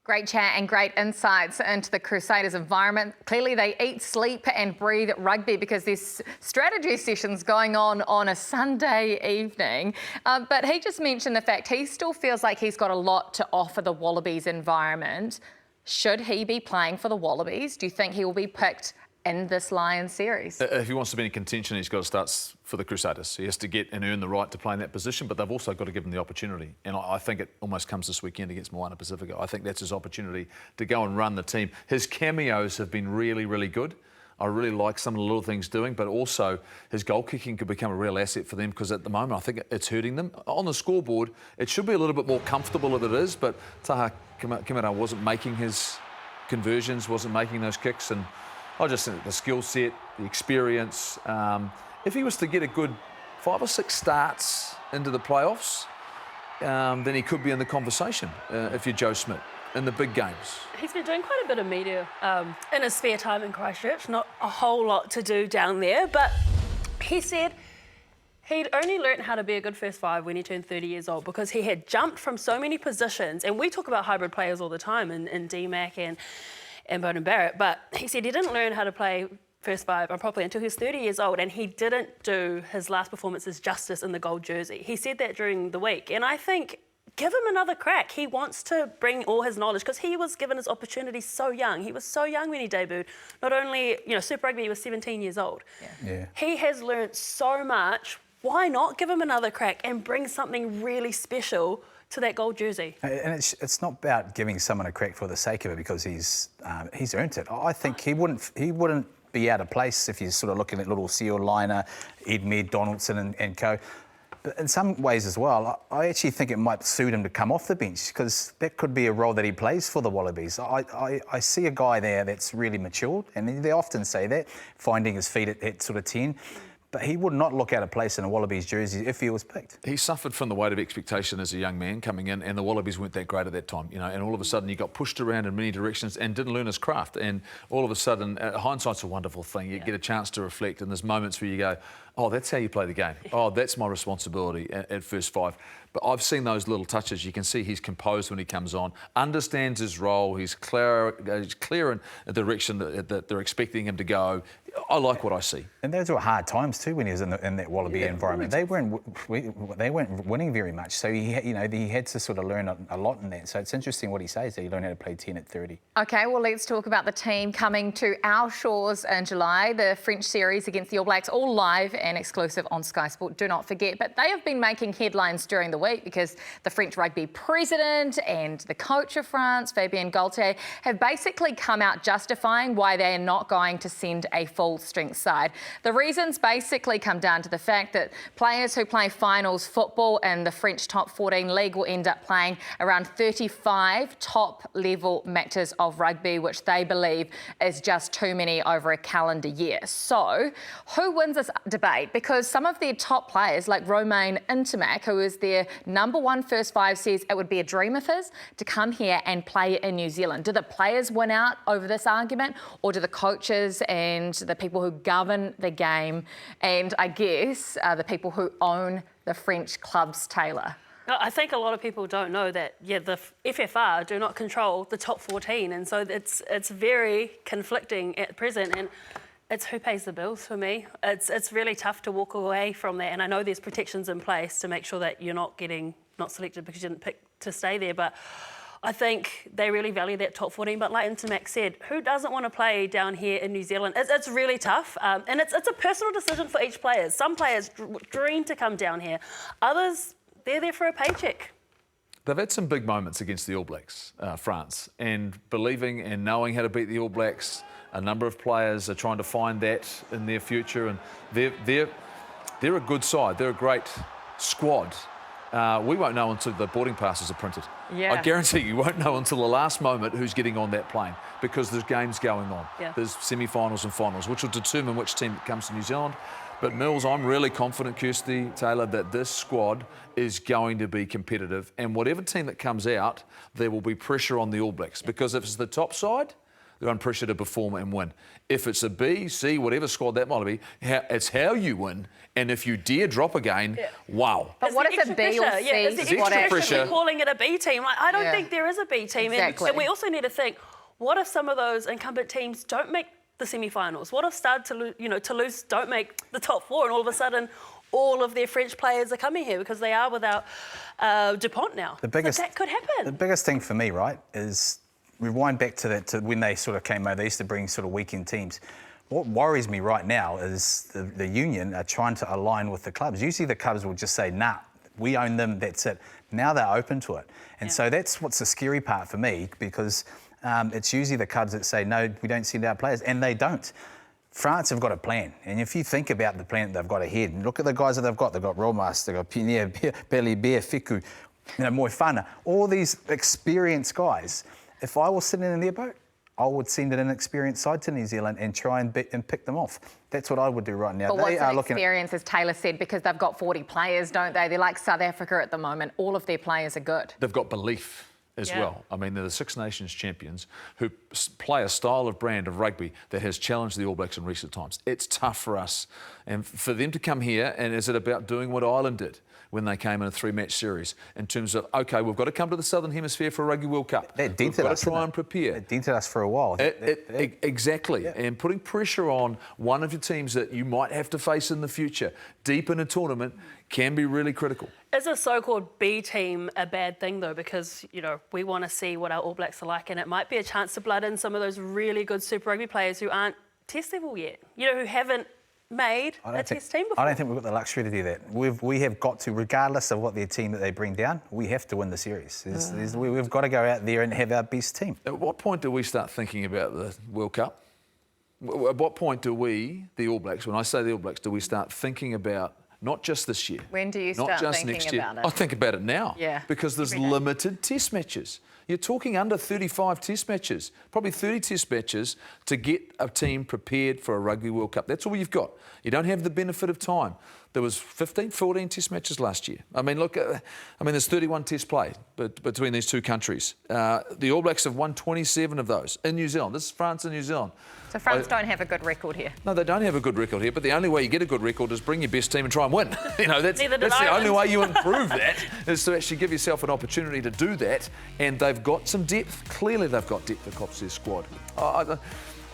Great chat and great insights into the Crusaders environment. Clearly they eat, sleep and breathe rugby because there's strategy sessions going on a Sunday evening. But he just mentioned the fact he still feels like he's got a lot to offer the Wallabies environment. Should he be playing for the Wallabies? Do you think he will be picked in this Lions series? If he wants to be in contention, he's got to start for the Crusaders. He has to get and earn the right to play in that position, but they've also got to give him the opportunity. And I think it almost comes this weekend against Moana Pacifica. I think that's his opportunity to go and run the team. His cameos have been really, really good. I really like some of the little things doing, but also his goal kicking could become a real asset for them because at the moment I think it's hurting them. On the scoreboard, it should be a little bit more comfortable if it is, but Taha Kimura wasn't making his conversions, wasn't making those kicks, and I just think the skill set, the experience, if he was to get a good 5 or 6 starts into the playoffs, then he could be in the conversation if you're Joe Schmidt in the big games. He's been doing quite a bit of media in his spare time in Christchurch. Not a whole lot to do down there, but he said he'd only learnt how to be a good first five when he turned 30 years old because he had jumped from so many positions. And we talk about hybrid players all the time in D-Mac and Bowden Barrett, but he said he didn't learn how to play first five properly until he was 30 years old, and he didn't do his last performances justice in the gold jersey. He said that during the week, and I think give him another crack. He wants to bring all his knowledge because he was given his opportunity so young. He was so young when he debuted. Not only, Super Rugby, he was 17 years old. Yeah. He has learnt so much. Why not give him another crack and bring something really special to that gold jersey? And it's not about giving someone a crack for the sake of it because he's earned it. I think he wouldn't be out of place if you're sort of looking at little Seal Liner, Ed Med, Donaldson and co. But in some ways as well, I actually think it might suit him to come off the bench because that could be a role that he plays for the Wallabies. I see a guy there that's really matured, and they often say that, finding his feet at sort of 10. But he would not look out of place in a Wallabies jersey if he was picked. He suffered from the weight of expectation as a young man coming in, and the Wallabies weren't that great at that time, and all of a sudden he got pushed around in many directions and didn't learn his craft. And all of a sudden, hindsight's a wonderful thing. You get a chance to reflect, and there's moments where you go, oh, that's how you play the game. Oh, that's my responsibility at first five. But I've seen those little touches. You can see he's composed when he comes on, understands his role, he's clear in the direction that they're expecting him to go. I like what I see. And those were hard times too when he was in that Wallaby environment. They weren't winning very much, so he had to sort of learn a lot in that. So it's interesting what he says that he learned how to play 10 at 30. Okay, well let's talk about the team coming to our shores in July. The French series against the All Blacks, all live and exclusive on Sky Sport. Do not forget, but they have been making headlines during the week because the French rugby president and the coach of France, Fabien Galtier, have basically come out justifying why they are not going to send a full full strength side. The reasons basically come down to the fact that players who play finals football in the French top 14 league will end up playing around 35 top level matches of rugby, which they believe is just too many over a calendar year. So who wins this debate? Because some of their top players like Romain Intermac, who is their #1 first five, says it would be a dream of his to come here and play in New Zealand. Do the players win out over this argument, or do the coaches and the people who govern the game and I guess the people who own the French clubs, Taylor? I think a lot of people don't know that, the FFR do not control the top 14, and so it's very conflicting at present, and it's who pays the bills for me. It's really tough to walk away from that, and I know there's protections in place to make sure that you're not selected because you didn't pick to stay there, but I think they really value that top 14. But like Intermac said, who doesn't want to play down here in New Zealand? It's really tough, and it's a personal decision for each player. Some players dream to come down here. Others, they're there for a paycheck. They've had some big moments against the All Blacks, France, and believing and knowing how to beat the All Blacks. A number of players are trying to find that in their future, and they're a good side. They're a great squad. We won't know until the boarding passes are printed. Yeah. I guarantee you won't know until the last moment who's getting on that plane, because there's games going on. Yeah. There's semi-finals and finals, which will determine which team comes to New Zealand. But Mills, I'm really confident, Kirsty, Taylor, that this squad is going to be competitive. And whatever team that comes out, there will be pressure on the All Blacks. Because if it's the top side, they're under pressure to perform and win. If it's a B, C, whatever squad that might be, it's how you win. And if you dare drop again, wow. But what if a B or C? It's the extra pressure. We're calling it a B team. Like, I don't think there is a B team. Exactly. And we also need to think, what if some of those incumbent teams don't make the semi-finals? What if Toulouse don't make the top 4, and all of a sudden all of their French players are coming here because they are without Dupont now? That could happen. The biggest thing for me, right, is rewind back to when they sort of came over. They used to bring sort of weekend teams. What worries me right now is the union are trying to align with the clubs. Usually the clubs will just say, nah, we own them, that's it. Now they're open to it. And so that's what's the scary part for me, because it's usually the clubs that say, no, we don't send our players, and they don't. France have got a plan, and if you think about the plan that they've got ahead, and look at the guys that they've got Romas, they've got Pinier, Bear, Fiku, Moefana, all these experienced guys. If I was sitting in their boat, I would send an inexperienced side to New Zealand and try and pick them off. That's what I would do right now. But what's an experience, as Taylor said, because they've got 40 players, don't they? They're like South Africa at the moment. All of their players are good. They've got belief as well. I mean, they're the Six Nations champions who play a style of brand of rugby that has challenged the All Blacks in recent times. It's tough for us. And for them to come here, and is it about doing what Ireland did when they came in a 3-match series, in terms of, OK, we've got to come to the Southern Hemisphere for a Rugby World Cup. That dented we've got us, to try and prepare. It dented us for a while. Exactly. Yeah. And putting pressure on one of your teams that you might have to face in the future, deep in a tournament, can be really critical. Is a so-called B team a bad thing, though? Because, we want to see what our All Blacks are like, and it might be a chance to blood in some of those really good Super Rugby players who aren't test level yet, who haven't made a test team before. I don't think we've got the luxury to do that. We have got to, regardless of what their team that they bring down, we have to win the series. We've got to go out there and have our best team. At what point do we start thinking about the World Cup? At what point do we, the All Blacks, when I say the All Blacks, do we start thinking about not just this year? When do you start not just thinking next year. about it? I think about it now. Yeah. Because there's limited test matches. You're talking under 35 test matches, probably 30 test matches to get a team prepared for a Rugby World Cup. That's all you've got. You don't have the benefit of time. There was 15, 14 test matches last year. I mean, look, there's 31 tests played between these two countries. The All Blacks have won 27 of those in New Zealand. This is France and New Zealand. So France don't have a good record here. No, they don't have a good record here, but the only way you get a good record is bring your best team and try and win. That's the only way you improve that, is to actually give yourself an opportunity to do that. And they've got some depth. Clearly they've got depth across their squad.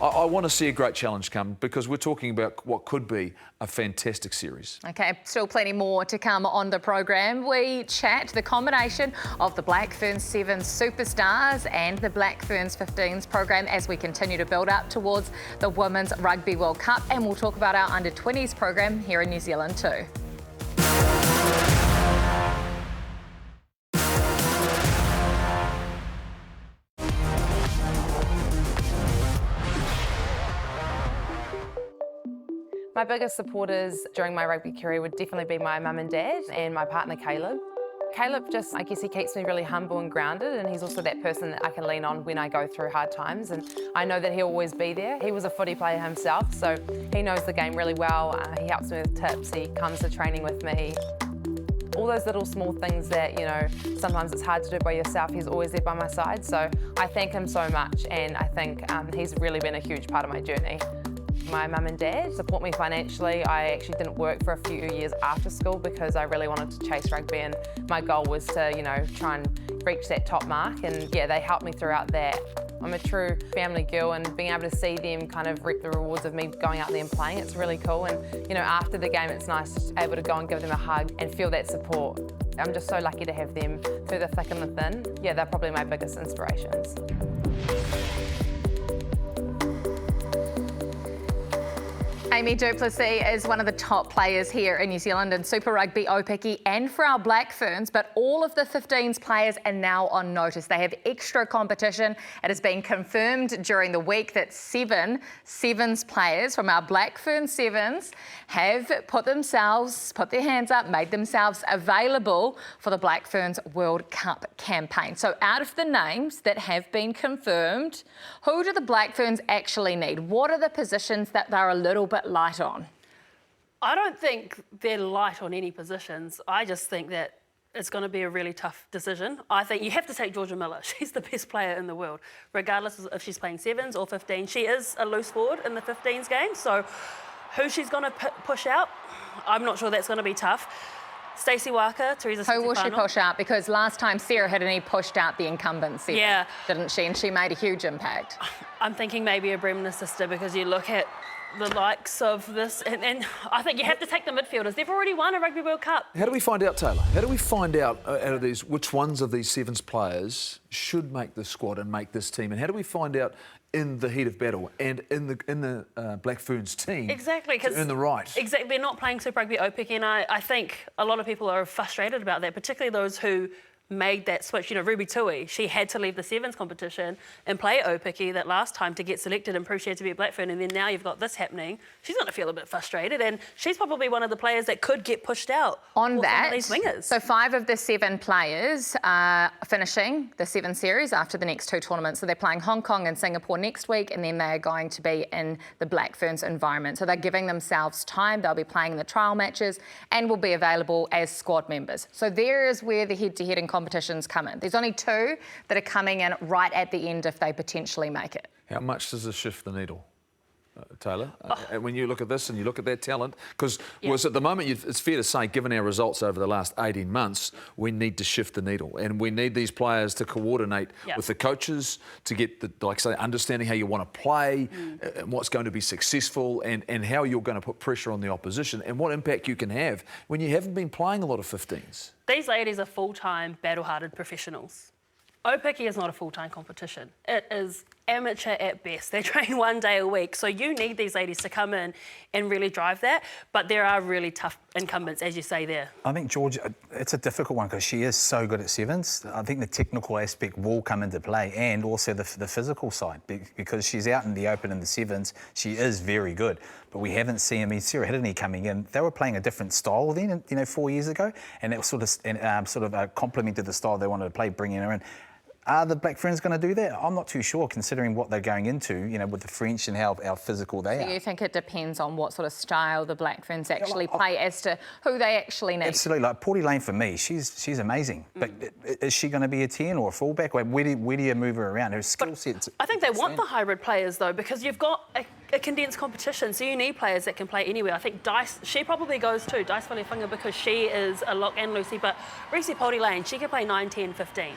I want to see a great challenge come, because we're talking about what could be a fantastic series. OK, still plenty more to come on the program. We chat the combination of the Black Ferns 7 superstars and the Black Ferns 15s program as we continue to build up towards the Women's Rugby World Cup. And we'll talk about our under-20s program here in New Zealand too. My biggest supporters during my rugby career would definitely be my mum and dad and my partner Caleb. Caleb just, I guess he keeps me really humble and grounded, and he's also that person that I can lean on when I go through hard times, and I know that he'll always be there. He was a footy player himself, so he knows the game really well. He helps me with tips, he comes to training with me. All those little small things that, you know, sometimes it's hard to do by yourself, he's always there by my side, so I thank him so much, and I think he's really been a huge part of my journey. My mum and dad support me financially. I actually didn't work for a few years after school because I really wanted to chase rugby, and my goal was to, you know, try and reach that top mark, and yeah, they helped me throughout that. I'm a true family girl, and being able to see them kind of reap the rewards of me going out there and playing, it's really cool. And you know, after the game, it's nice to be able to go and give them a hug and feel that support. I'm just so lucky to have them through the thick and the thin. Yeah, they're probably my biggest inspirations. Amy Duplessis is one of the top players here in New Zealand in Super Rugby, Opiki and for our Black Ferns, but all of the 15s players are now on notice. They have extra competition. It has been confirmed during the week that 7 Sevens players from our Black Fern Sevens have put their hands up, made themselves available for the Black Ferns World Cup campaign. So out of the names that have been confirmed, who do the Black Ferns actually need? What are the positions that they're a little bit light on? I don't think they're light on any positions. I just think that it's going to be a really tough decision. I think you have to take Georgia Miller. She's the best player in the world, regardless of if she's playing 7s or 15. She is a loose forward in the 15s game, so who she's going to push out, I'm not sure that's going to be tough. Stacey Walker, Teresa Who will she push out? Because last time Sarah Hiddeny pushed out the incumbency, didn't she? And she made a huge impact. I'm thinking maybe a Bremner sister, because you look at the likes of this, and I think you have to take the midfielders. They've already won a Rugby World Cup. How do we find out, Taylor? How do we find out out of these which ones of these Sevens players should make the squad and make this team? And how do we find out in the heat of battle and in the Black Ferns team exactly, to earn the right? Exactly, they're not playing Super Rugby Opiki, and I think a lot of people are frustrated about that, particularly those who made that switch. You know, Ruby Tui, she had to leave the Sevens competition and play Opiki that last time to get selected and prove she had to be a Black Fern, and then now you've got this happening. She's going to feel a bit frustrated, and she's probably one of the players that could get pushed out on that. These wingers. So 5 of the 7 players are finishing the 7 series after the next 2 tournaments. So they're playing Hong Kong and Singapore next week, and then they're going to be in the Black Ferns environment. So they're giving themselves time. They'll be playing the trial matches and will be available as squad members. So there is where the head-to-head in competitions come in. There's only 2 that are coming in right at the end if they potentially make it. How much does this shift the needle, Taylor? When you look at this and you look at that talent, because at the moment, it's fair to say, given our results over the last 18 months, we need to shift the needle, and we need these players to coordinate with the coaches to get the, like say, understanding how you want to play, and what's going to be successful, and how you're going to put pressure on the opposition, and what impact you can have when you haven't been playing a lot of 15s. These ladies are full-time, battle-hearted professionals. Opiki is not a full-time competition. It is amateur at best. They train 1 day a week. So you need these ladies to come in and really drive that. But there are really tough incumbents, as you say there. I think Georgia, it's a difficult one because she is so good at 7s. I think the technical aspect will come into play, and also the physical side, because she's out in the open in the 7s. She is very good. But we haven't seen, I mean, Sarah Hiddeny coming in, they were playing a different style then, 4 years ago, and it sort of complemented the style they wanted to play, bringing her in. Are the Black Ferns going to do that? I'm not too sure, considering what they're going into, with the French and how physical they are. Do you think it depends on what sort of style the Black Ferns actually play as to who they actually need? Absolutely. Like Porty Lane, for me, she's amazing. But is she going to be a 10 or a fullback? Where do you move her around? Her skill set's... I think they want the hybrid players, though, because you've got a condensed competition, so you need players that can play anywhere. I think Dice, she probably goes too, Dice Wyllie, because she is a lock and Lucy, but Reece Porty Lane, she can play 9, 10, 15.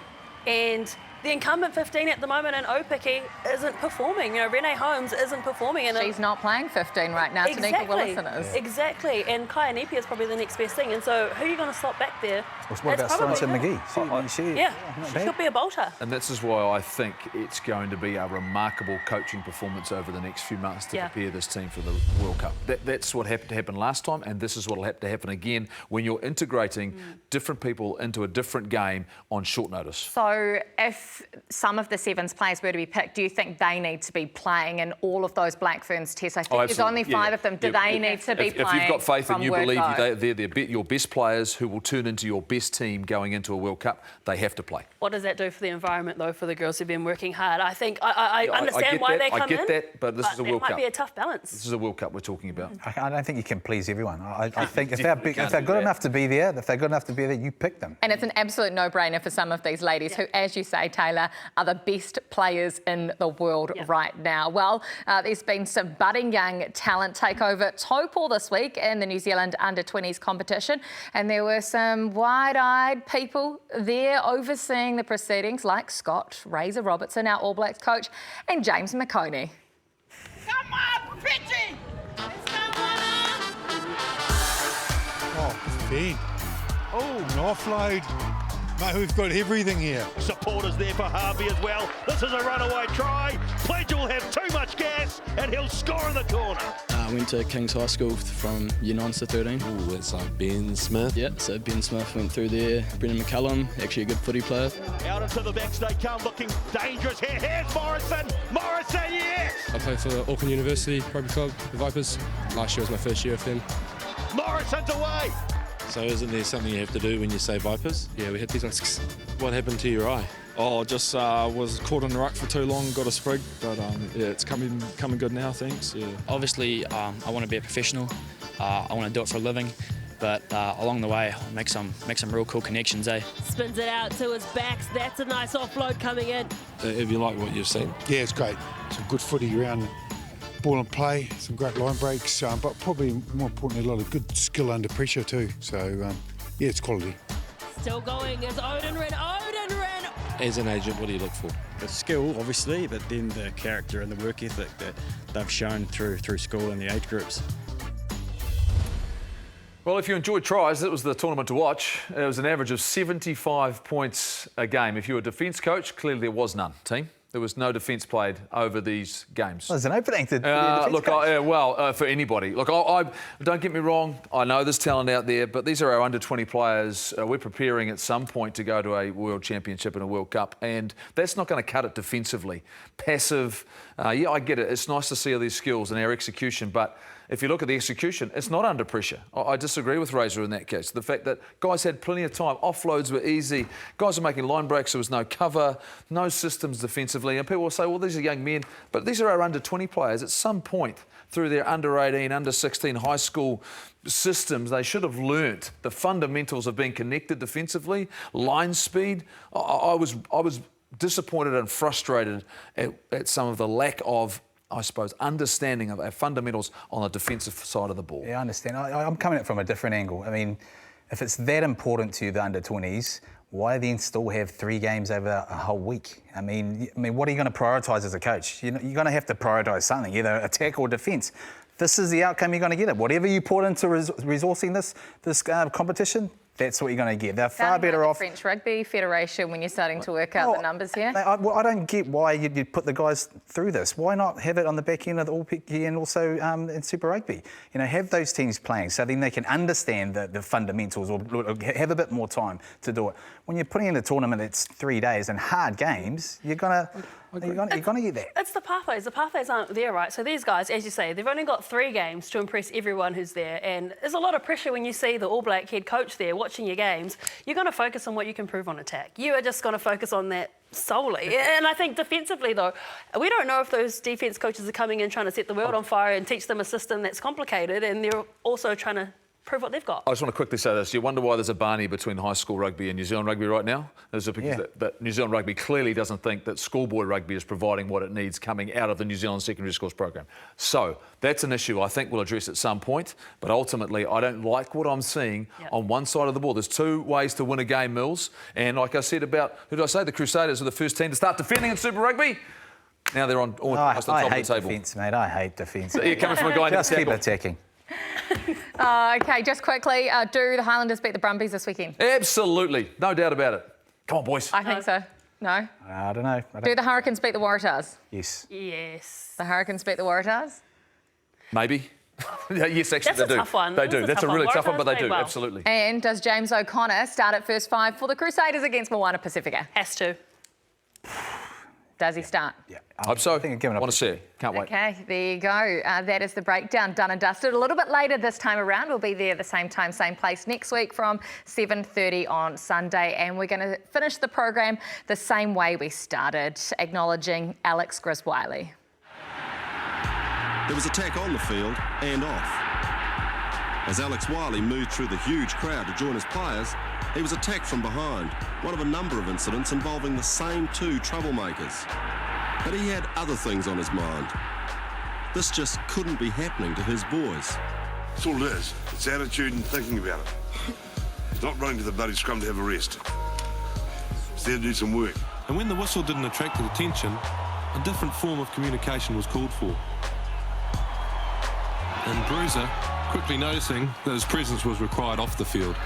And the incumbent 15 at the moment in Opiki isn't performing. Renee Holmes isn't performing. And she's not playing 15 right now, Tanika Willison is. Exactly, and Kaya Nepi is probably the next best thing. And so who are you going to slot back there? What about Sorensen McGee? She could be a bolter. And this is why I think it's going to be a remarkable coaching performance over the next few months to prepare this team for the World Cup. That's what happened to happen last time, and this is what will have to happen again when you're integrating different people into a different game on short notice. So if if some of the Sevens players were to be picked, do you think they need to be playing in all of those Black Ferns tests? I think there's only 5 of them. Do they need to be playing? If you've got faith and you believe go? they're your best players who will turn into your best team going into a World Cup, they have to play. What does that do for the environment, though, for the girls who've been working hard? I think I understand why they come in. I get that, but this is a World Cup. It might be a tough balance. This is a World Cup we're talking about. I don't think you can please everyone. I think if they're good enough to be there, you pick them. And it's an absolute no-brainer for some of these ladies who, as you say, Taylor, are the best players in the world right now. Well, there's been some budding young talent take over Taupō this week in the New Zealand under-20s competition, and there were some wide-eyed people there overseeing the proceedings, like Scott Razor Robertson, our All Blacks coach, and James McConey. Come on, Pitchy! Oh, Ben. Oh, an offload. Mate, we've got everything here. Supporters there for Harvey as well. This is a runaway try. Pledge will have too much gas and he'll score in the corner. I went to King's High School from Year 9 to 13. Oh, that's like Ben Smith. Yeah, so Ben Smith went through there. Brendan McCullum, actually a good footy player. Out into the backs they come, looking dangerous here. Here's Morrison. Morrison, yes! I played for Auckland University Rugby Club, the Vipers. Last year was my first year with them. Morrison's away. So isn't there something you have to do when you say Vipers? Yeah, we had these risks. What happened to your eye? Oh, just was caught in the ruck for too long, got a sprig, but yeah, it's coming good now, thanks. Yeah. Obviously, I want to be a professional. I want to do it for a living, but along the way, I'll make some real cool connections, eh? Spins it out to his backs. That's a nice offload coming in. Have you liked what you've seen? Yeah, it's great. Some good footy around ball and play, some great line breaks, but probably more importantly, a lot of good skill under pressure too. So, yeah, it's quality. Still going is Odenren. As an agent, what do you look for? The skill, obviously, but then the character and the work ethic that they've shown through school and the age groups. Well, if you enjoyed tries, it was the tournament to watch. It was an average of 75 points a game. If you were a defence coach, clearly there was none, team. There was no defence played over these games. Well, there's an opening to be a defence coach. For anybody. Look, I don't get me wrong. I know there's talent out there, but these are our under-20 players. We're preparing at some point to go to a World Championship and a World Cup, and that's not going to cut it defensively. Passive, yeah, I get it. It's nice to see all these skills and our execution, but if you look at the execution, it's not under pressure. I disagree with Razor in that case. The fact that guys had plenty of time, offloads were easy, guys are making line breaks, there was no cover, no systems defensively, and people will say, well, these are young men, but these are our under-20 players. At some point through their under-18, under-16 high school systems, they should have learnt the fundamentals of being connected defensively, line speed. I was disappointed and frustrated at some of the lack of, I suppose, understanding of our fundamentals on the defensive side of the ball. Yeah, I understand. I'm coming at it from a different angle. I mean, if it's that important to the under-20s, why then still have 3 games over a whole week? I mean, what are you going to prioritise as a coach? You're going to have to prioritise something, either attack or defence. This is the outcome you're going to get. Whatever you put into resourcing this competition, that's what you're going to get. They're far better off. French Rugby Federation, when you're starting to work out the numbers here. I don't get why you put the guys through this. Why not have it on the back end of the All PK and also in Super Rugby? You know, have those teams playing so then they can understand the fundamentals or have a bit more time to do it. When you're putting in a tournament that's 3 days and hard games, you're going to get that. It's the pathways. The pathways aren't there, right? So these guys, as you say, they've only got 3 games to impress everyone who's there. And there's a lot of pressure when you see the All Black head coach there watching your games. You're going to focus on what you can prove on attack. You are just going to focus on that solely. And I think defensively, though, we don't know if those defence coaches are coming in trying to set the world on fire and teach them a system that's complicated, and they're also trying to prove what they've got. I just want to quickly say this. You wonder why there's a Barney between high school rugby and New Zealand rugby right now? There's that New Zealand rugby clearly doesn't think that schoolboy rugby is providing what it needs coming out of the New Zealand secondary schools program. So that's an issue I think we'll address at some point, but ultimately I don't like what I'm seeing on one side of the ball. There's 2 ways to win a game, Mills, and like I said about, who did I say? The Crusaders are the first team to start defending in Super Rugby. Now they're on almost the top of the table. I hate defence, mate. I hate defence. You're coming from a guy just keep attacking. OK, just quickly, do the Highlanders beat the Brumbies this weekend? Absolutely, no doubt about it. Come on, boys. I think so. No? I don't know. Do the Hurricanes beat the Waratahs? Yes. Yes. The Hurricanes beat the Waratahs? Maybe. Yes, actually, That's they do. A tough one. They do. That's a really tough one, but they do, well. absolutely. And does James O'Connor start at first 5 for the Crusaders against Moana Pacifica? Has to. Does he start? Yeah. Hope so. I think I've given up. Want to see it. Can't wait. Okay, there you go. That is the breakdown done and dusted. A little bit later this time around. We'll be there the same time, same place next week from 7:30 on Sunday. And we're going to finish the program the same way we started, acknowledging Alex Grizz Wyllie. There was attack on the field and off. As Alex Wyllie moved through the huge crowd to join his players, he was attacked from behind, one of a number of incidents involving the same two troublemakers. But he had other things on his mind. This just couldn't be happening to his boys. That's all it is. It's attitude and thinking about it. It's not running to the bloody scrum to have a rest. It's there to do some work. And when the whistle didn't attract attention, a different form of communication was called for. And Bruiser, quickly noticing that his presence was required off the field.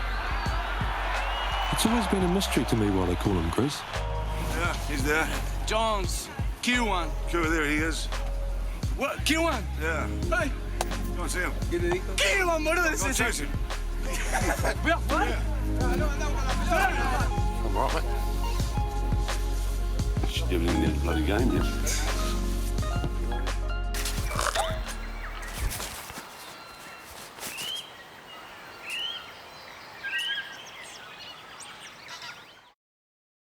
It's always been a mystery to me why they call him Grizz. Yeah, he's there. Jones, Q1. Q, there he is. What? Q1? Yeah. Hey! Go and see him. Q1, boludo, Go and chase him. I'm right, mate. Should be able to get the bloody game, yeah.